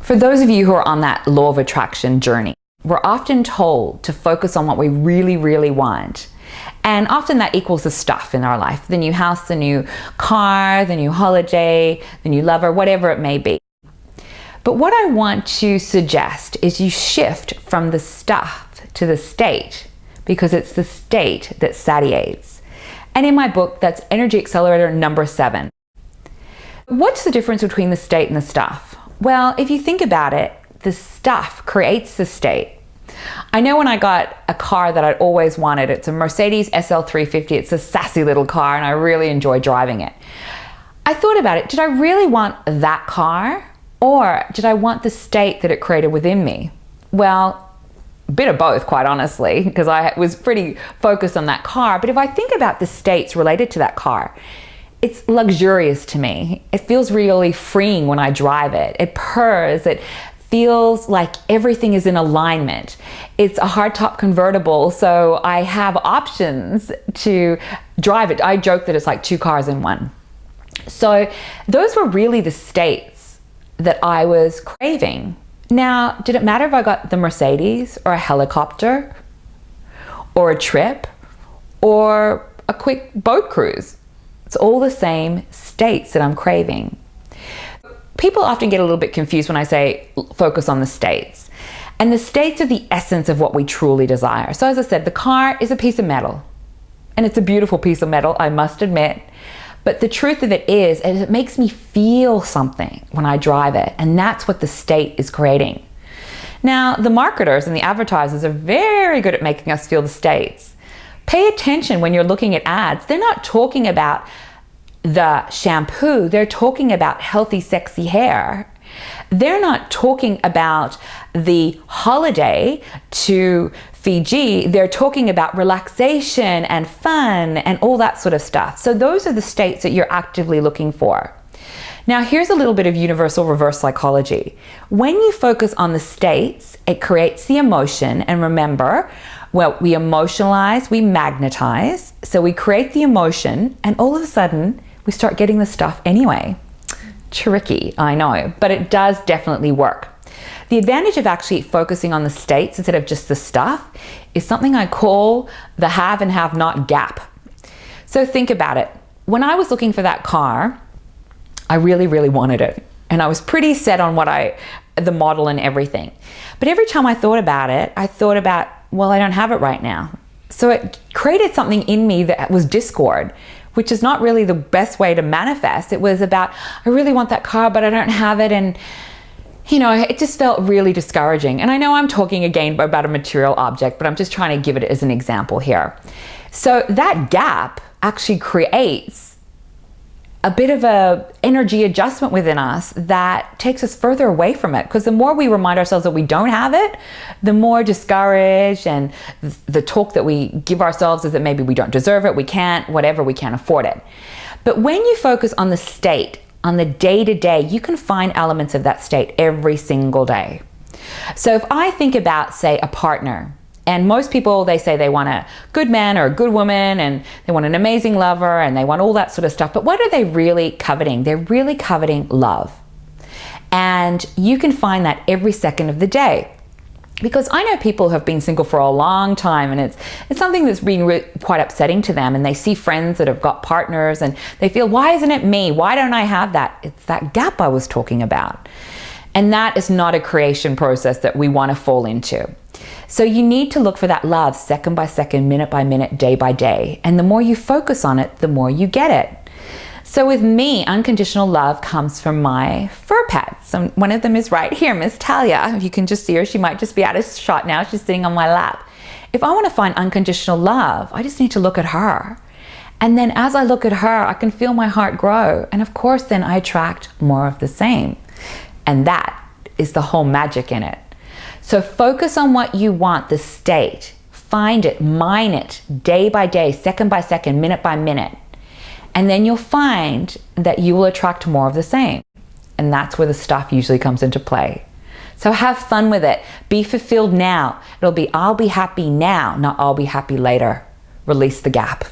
For those of you who are on that law of attraction journey, we're often told to focus on what we really, really want. And often that equals the stuff in our life, the new house, the new car, the new holiday, the new lover, whatever it may be. But what I want to suggest is you shift from the stuff to the state, because it's the state that satiates. And in my book, that's Energy Accelerator number 7. What's the difference between the state and the stuff? Well, if you think about it, the stuff creates the state. I know when I got a car that I'd always wanted, it's a Mercedes SL350, it's a sassy little car and I really enjoy driving it. I thought about it, did I really want that car or did I want the state that it created within me? Well, a bit of both, quite honestly, because I was pretty focused on that car. But if I think about the states related to that car, it's luxurious to me. It feels really freeing when I drive it. It purrs, it feels like everything is in alignment. It's a hardtop convertible, so I have options to drive it. I joke that it's like 2 cars in one. So those were really the states that I was craving. Now, did it matter if I got the Mercedes or a helicopter or a trip or a quick boat cruise? It's all the same states that I'm craving. People often get a little bit confused when I say focus on the states. And the states are the essence of what we truly desire. So as I said, the car is a piece of metal. And it's a beautiful piece of metal, I must admit. But the truth of it is it makes me feel something when I drive it. And that's what the state is creating. Now, the marketers and the advertisers are very good at making us feel the states. Pay attention when you're looking at ads. They're not talking about the shampoo. They're talking about healthy, sexy hair. They're not talking about the holiday to Fiji. They're talking about relaxation and fun and all that sort of stuff. So those are the states that you're actively looking for. Now, here's a little bit of universal reverse psychology. When you focus on the states, it creates the emotion. And remember, well, we emotionalize, we magnetize. So we create the emotion and all of a sudden we start getting the stuff anyway. Tricky, I know, but it does definitely work. The advantage of actually focusing on the states instead of just the stuff is something I call the have and have not gap. So think about it. When I was looking for that car, I really, really wanted it. And I was pretty set on the model and everything. But every time I thought about it, I thought about, well, I don't have it right now. So it created something in me that was discord, which is not really the best way to manifest. It was about, I really want that car, but I don't have it. And, you know, it just felt really discouraging. And I know I'm talking again about a material object, but I'm just trying to give it as an example here. So that gap actually creates a bit of a energy adjustment within us that takes us further away from it. Because the more we remind ourselves that we don't have it, the more discouraged and the talk that we give ourselves is that maybe we don't deserve it, we can't, whatever, we can't afford it. But when you focus on the state, on the day-to-day, you can find elements of that state every single day. So if I think about, say, a partner, and most people, they say they want a good man or a good woman and they want an amazing lover and they want all that sort of stuff. But what are they really coveting? They're really coveting love. And you can find that every second of the day. Because I know people who have been single for a long time and it's something that's been quite upsetting to them, and they see friends that have got partners and they feel, why isn't it me? Why don't I have that? It's that gap I was talking about. And that is not a creation process that we want to fall into. So you need to look for that love second by second, minute by minute, day by day. And the more you focus on it, the more you get it. So with me, unconditional love comes from my fur pets. And one of them is right here, Miss Talia. If you can just see her, she might just be out of shot now. She's sitting on my lap. If I want to find unconditional love, I just need to look at her. And then as I look at her, I can feel my heart grow. And of course, then I attract more of the same. And that is the whole magic in it. So focus on what you want, the state. Find it, mine it, day by day, second by second, minute by minute. And then you'll find that you will attract more of the same. And that's where the stuff usually comes into play. So have fun with it. Be fulfilled now. It'll be, I'll be happy now, not I'll be happy later. Release the gap.